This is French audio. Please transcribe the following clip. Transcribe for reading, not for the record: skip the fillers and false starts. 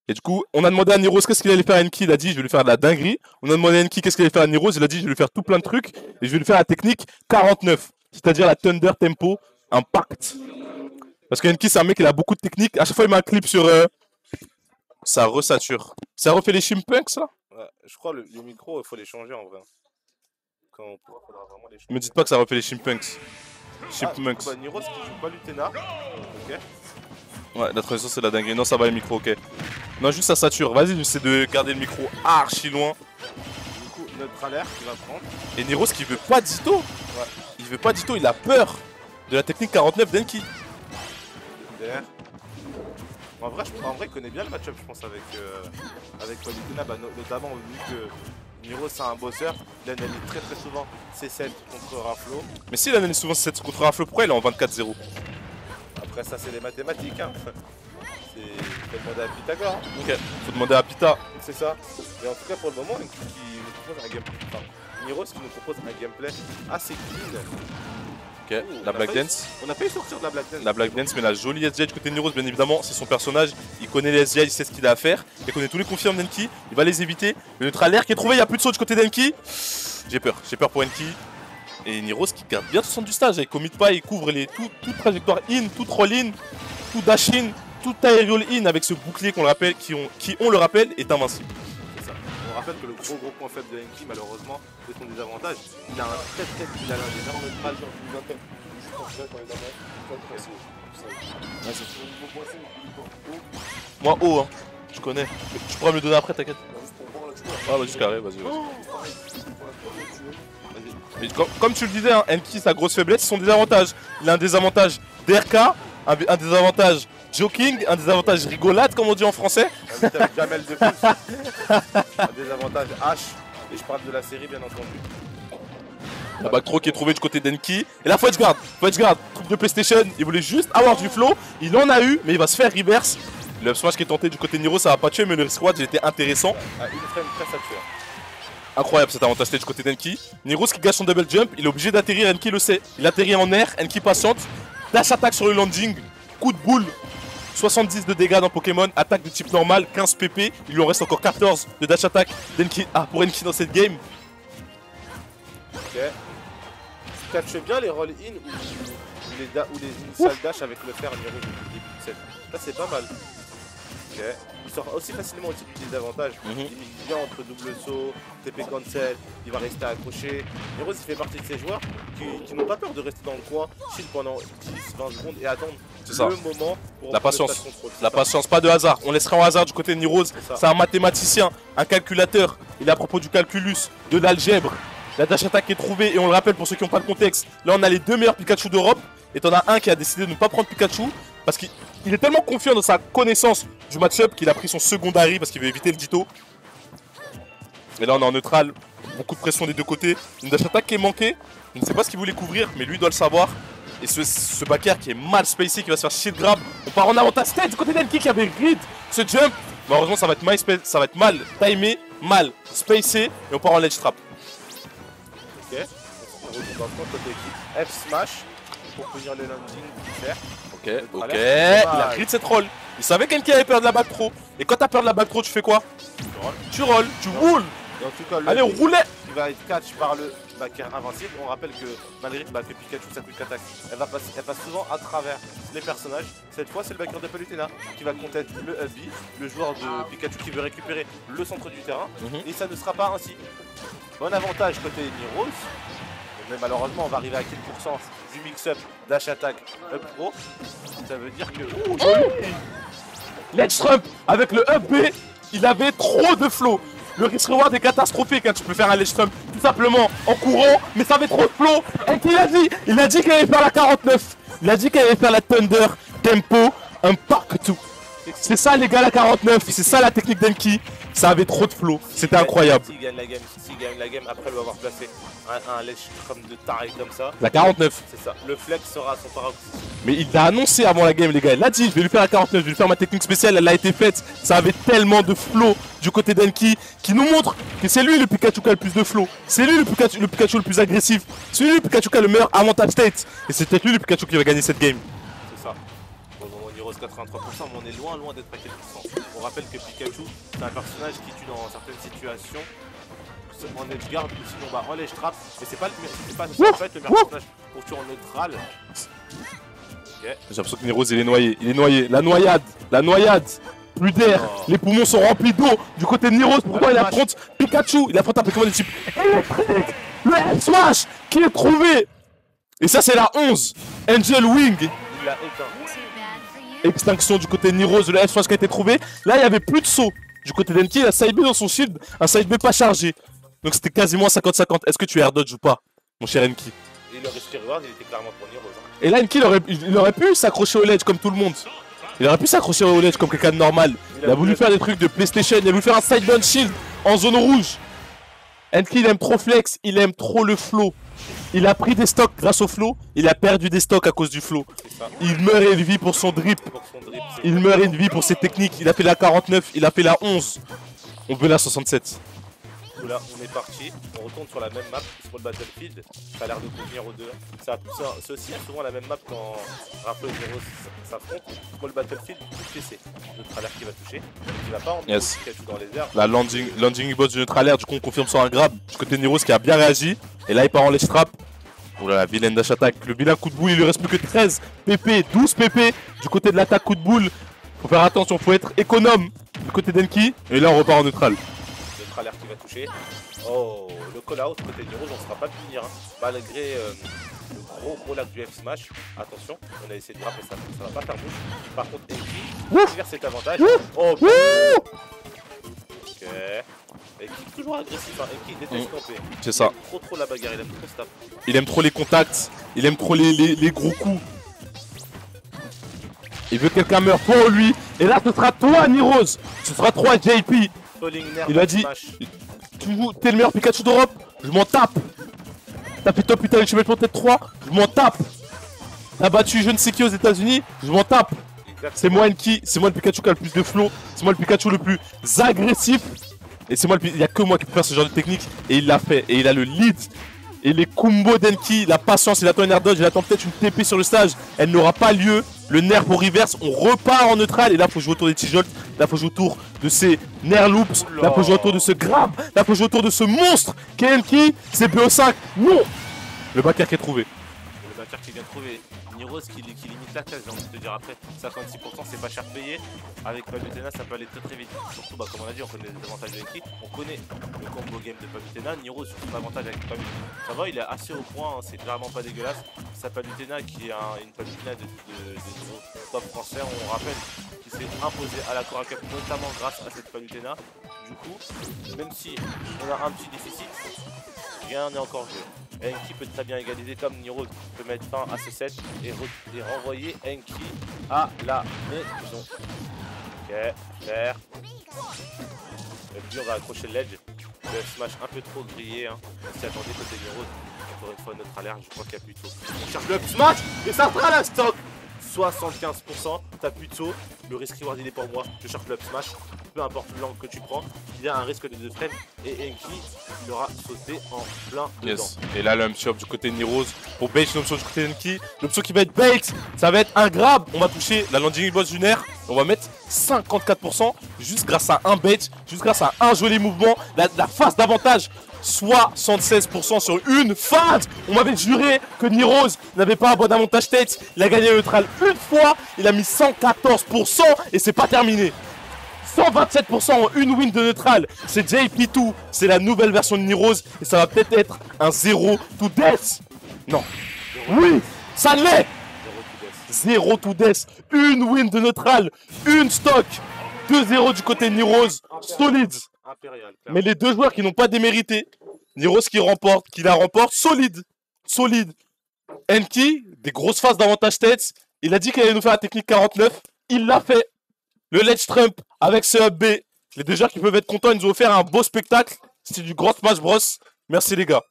Et du coup, on a demandé à Niros qu'est-ce qu'il allait faire à Enki, il a dit je vais lui faire de la dinguerie. On a demandé à Enki qu'est-ce qu'il allait faire à Niros, il a dit je vais lui faire tout plein de trucs et je vais lui faire la technique 49, c'est-à-dire la Thunder Tempo Impact. Parce que Enki c'est un mec il a beaucoup de techniques, à chaque fois il met un clip sur ça resature. Ça refait les chimpunks là. Ouais, je crois que les micros, il faut les changer en vrai. Quand on faudra vraiment les changer. Me dites pas que ça refait les chimpunks. Chipmunks. Ah, bah, Niros qui joue pas l'Utena. Ok. Ouais, la transition c'est de la dinguerie. Non, ça va les micros, ok. Non, juste ça sature. Vas-y, j'essaie de garder le micro archi loin. Du coup, notre alerte qui va prendre. Et Niros qui veut pas d'Ito. Ouais. Il veut pas d'Ito, il a peur de la technique 49 d'Enki. Derrière. En vrai, il connaît bien le match-up, je pense, avec Polytena, bah, notamment vu que Niros c'est un bosseur, il analyse très souvent C7 contre Raflo. Mais s'il analyse souvent C7 contre Raflo, pourquoi il est en 24-0? Après ça c'est les mathématiques, hein. Faut demander à Pythagore. Hein. Ok, faut demander à Pita. C'est ça. Et en tout cas pour le moment, qui nous propose un gameplay. Enfin, Niros qui nous propose un gameplay assez clean. Ok, la Black Dance. On a failli sortir de la Black Dance. La Black Dance, mais la jolie SDI du côté de Niros, bien évidemment, c'est son personnage. Il connaît les SDI, il sait ce qu'il a à faire. Il connaît tous les confirmes d'Enki. Il va les éviter. Le neutralaire qui est trouvé, il n'y a plus de saut du côté d'Enki. J'ai peur pour Enki. Et Niros qui garde bien son centre du stage. Il commit pas, il couvre toute trajectoire in, toute roll in, tout dash in, tout aerial in avec ce bouclier qu'on le rappelle, qui on le rappelle, est invincible. C'est ça. On rappelle que le gros point faible de Enki, malheureusement, c'est son désavantage. Il a un énorme mal dans le jeu. Moi haut hein, je connais. Tu pourras me le donner après, t'inquiète. Ah vas-y carré, vas-y. Mais comme tu le disais, hein, Enki sa grosse faiblesse, c'est son désavantage. Il a un désavantage d'RK, un désavantage joking, un désavantage rigolade comme on dit en français. Avec Jamel de plus. Un désavantage H. Et je parle de la série bien entendu. La back throw qui est trouvée du côté d'Enki. Et là, faut edge guard, troupe de PlayStation. Il voulait juste avoir du flow. Il en a eu, mais il va se faire reverse. Le up smash qui est tenté du côté de Niro, ça va pas tuer, mais le squad il était intéressant. Ah, une frame très saturée. Incroyable cet avantage du côté d'Enki. Niros qui gâche son double jump, il est obligé d'atterrir, Enki le sait. Il atterrit en air, Enki patiente. Dash attaque sur le landing, coup de boule. 70 de dégâts dans Pokémon, attaque de type normal, 15 PP. Il lui en reste encore 14 de dash attaque pour Enki dans cette game. Ok. Tu catches bien les roll-in ou les initial dash avec le fer Niro du début de set. Ça c'est pas mal. Ok. Il sort aussi facilement aussi du désavantage. Il mise bien entre double saut, TP cancel, il va rester accroché. Niros il fait partie de ces joueurs qui n'ont pas peur de rester dans le coin, chill pendant 10-20 secondes et attendre le moment pour la patience. La patience, pas de hasard. On laisserait en hasard du côté de Niros. C'est un mathématicien, un calculateur. Il est à propos du calculus, de l'algèbre. La dash attack est trouvée et on le rappelle pour ceux qui n'ont pas le contexte. Là on a les deux meilleurs Pikachu d'Europe. Et t'en as un qui a décidé de ne pas prendre Pikachu parce qu'il est tellement confiant dans sa connaissance du match-up qu'il a pris son secondary parce qu'il veut éviter le Ditto. Et là on est en neutral, beaucoup de pression des deux côtés. Une dash attack qui est manquée, je ne sais pas ce qu'il voulait couvrir mais lui doit le savoir. Et ce back air qui est mal spacé, qui va se faire shield grab. On part en avantage tête du côté d'Enki qui avait read ce jump. Malheureusement ça va être mal timé, mal spacé et on part en ledge trap. Ok, on retourne dans le point côté équipe. F smash pour punir le landing du fer. Ok, il a crit cette roll. Il savait qu'Enki avait peur de la back throw. Et quand t'as peur de la back throw, tu fais quoi? Tu rolls, tu roules. Et en tout cas, allez, roulez. Il va être catch par le back air invincible. On rappelle que malgré que Pikachu sa quick attack, elle passe souvent à travers les personnages. Cette fois, c'est le backer de Palutena qui va contester le up B, le joueur de Pikachu qui veut récupérer le centre du terrain. Et ça ne sera pas ainsi. Bon avantage côté Niros. Mais malheureusement, on va arriver à quel pourcent du mix-up dash attack up pro. Ça veut dire que. Ledge Trump avec le up B, il avait trop de flow. Le risk reward est catastrophique hein. Tu peux faire un ledge trump tout simplement en courant, mais ça avait trop de flow. Et il a dit qu'il allait faire la 49. Il a dit qu'il allait faire la Thunder Tempo Impact tout. C'est ça les gars la 49, c'est ça la technique d'Enki. Ça avait trop de flow, c'était incroyable. S'il gagne la game, après lui avoir placé un ledge trump de taré comme ça. La 49. C'est ça, le flex sera son paroxysme. Mais il l'a annoncé avant la game les gars, il l'a dit, je vais lui faire la 49, je vais lui faire ma technique spéciale, elle a été faite. Ça avait tellement de flow du côté d'Enki qui nous montre que c'est lui le Pikachu qui a le plus de flow. C'est lui le Pikachu le plus agressif. C'est lui le Pikachu qui a le meilleur avantage state. Et c'est peut-être lui le Pikachu qui va gagner cette game. C'est ça. Bon, Niros Heroes 83%, mais on est loin d'être à quel pourcent. On rappelle que Pikachu, c'est un personnage qui tue dans certaines situations. En edge guard ou sinon bah en ledge trap, mais c'est pas le meilleur personnage pour tuer en neutral. Okay. J'ai l'impression que Neroz il est noyé, la noyade, plus d'air, les poumons sont remplis d'eau du côté de Neroz. Pourquoi il affronte Pikachu, il affronte un Pokémon de type électrique, le F-Smash qui est trouvé. Et ça c'est la 11, Angel Wing. Il l'a éteint. Extinction du côté de Neroz, le F-Smash qui a été trouvé. Là il n'y avait plus de saut. Du côté d'Enki, il a side B dans son shield, un side B pas chargé. Donc c'était quasiment 50-50. Est-ce que tu air dodge ou pas, mon cher Enki? Et le respire reward, il était clairement pour Neroz. Et là, Enki, il aurait pu s'accrocher au ledge comme tout le monde. Il aurait pu s'accrocher au ledge comme quelqu'un de normal. Il a voulu faire des trucs de PlayStation, il a voulu faire un side down shield en zone rouge. Enki, il aime trop flex, il aime trop le flow. Il a pris des stocks grâce au flow, il a perdu des stocks à cause du flow. Il meurt et il vit pour son drip. Il meurt et il vit pour ses techniques. Il a fait la 49, il a fait la 11. On veut la 67. Là, on est parti, on retourne sur la même map, Small Battlefield, ça a l'air de devenir aux deux. C'est aussi souvent la même map quand Rappo et Zero s'affrontent. Small Battlefield, tout PC. Neutralaire qui va toucher, qui va pas emmener Pikachu dans les airs. La landing boss du neutralaire, du coup on confirme sur un grab du côté de Neroz qui a bien réagi. Et là il part en ledge trap. Oh là la vilaine dash attack, le vilain coup de boule, il lui reste plus que 13 PP, 12 PP du côté de l'attaque coup de boule. Faut faire attention, faut être économe du côté d'Enki. Et là on repart en neutral. Neutralaire qui va toucher. Oh, le call-out côté Neroz, on ne sera pas le punir. Hein. Malgré le gros lag du F-Smash. Attention, on a essayé de grapper ça, ça va pas faire bouche. Par contre, Enki tire cet avantage. Oh, ok. Enki toujours agressif, hein. Enki déteste camper. C'est ça. Il aime trop la bagarre, il aime trop staff. Il aime trop les contacts, il aime trop les gros coups. Il veut que quelqu'un meure pour lui. Et là, ce sera toi, Neroz. Ce sera toi, JP. Il a dit, t'es le meilleur Pikachu d'Europe, je m'en tape. T'as fait top 8 avec Champion peut-être 3, je m'en tape. T'as battu je ne sais qui aux États-Unis, je m'en tape. C'est moi Enki, c'est moi le Pikachu qui a le plus de flow, c'est moi le Pikachu le plus agressif. Et c'est moi il n'y a que moi qui peux faire ce genre de technique. Et il l'a fait, et il a le lead. Et les combos d'Enki, la patience, il attend une air dodge, il attend peut-être une TP sur le stage. Elle n'aura pas lieu. Le nerf au reverse, on repart en neutral. Et là, faut jouer autour des T-Jolt. Là, faut jouer autour de ces nerf loops. Là, faut jouer autour de ce grab. Là, faut jouer autour de ce monstre qu'est Enki. C'est BO5. Non. Le backer qui est trouvé. Le backer qui vient de trouver. Neroz qui limite la classe, j'ai envie de te dire après. 56%, c'est pas cher payé. Avec Palutena, ça peut aller très vite. Surtout, bah, comme on a dit, on connaît les avantages de Enki. On connaît le combo game de Palutena. Neroz, sur son avantage avec Palutena. Ça va, il est assez au point, hein, c'est clairement pas dégueulasse. Sa Palutena qui est une Palutena de top français, on rappelle, qui s'est imposé à la Cora Cup, notamment grâce à cette Palutena. Du coup, même si on a un petit déficit, rien n'est encore joué. Enki peut très bien égaliser comme Neroz peut mettre fin à ce set et renvoyer Enki à la maison. Ok, faire. Et puis on va accrocher le ledge. Le smash un peu trop grillé. Hein. On s'y attendait côté Neroz. Encore une fois notre alerte, je crois qu'il y a plus de saut. On cherche le up smash et ça fera la stock. 75%, t'as plus de saut, le risk reward il est pour moi, je cherche le up smash, peu importe l'angle que tu prends, il y a un risque de 2 frames et Enki il aura sauté en plein dedans. Et là l'umpshop du côté de Neroz pour bait l'umpshop du côté d'Enki, l'umpshop qui va être bait, ça va être un grab, on va toucher la landing boss du nerf, on va mettre 54% juste grâce à un bait, juste grâce à un joli mouvement, la phase d'avantage. 76% sur une phase. On m'avait juré que Neroz n'avait pas un bon avantage tête. Il a gagné le neutral une fois. Il a mis 114% et c'est pas terminé. 127% en une win de neutral. C'est JP2. C'est la nouvelle version de Neroz. Et ça va peut-être être un 0 to death. Non. Oui, ça l'est. 0 to death. Une win de neutral. Une stock. 2-0 du côté de Neroz. Solide. Impérial, mais les deux joueurs qui n'ont pas démérité, Neroz qui la remporte, solide, Enki, des grosses phases d'avantage tête, il a dit qu'il allait nous faire la technique 49, il l'a fait, le ledge trump avec ce up B, les deux joueurs qui peuvent être contents, ils nous ont offert un beau spectacle, c'était du grand Smash Bros, merci les gars.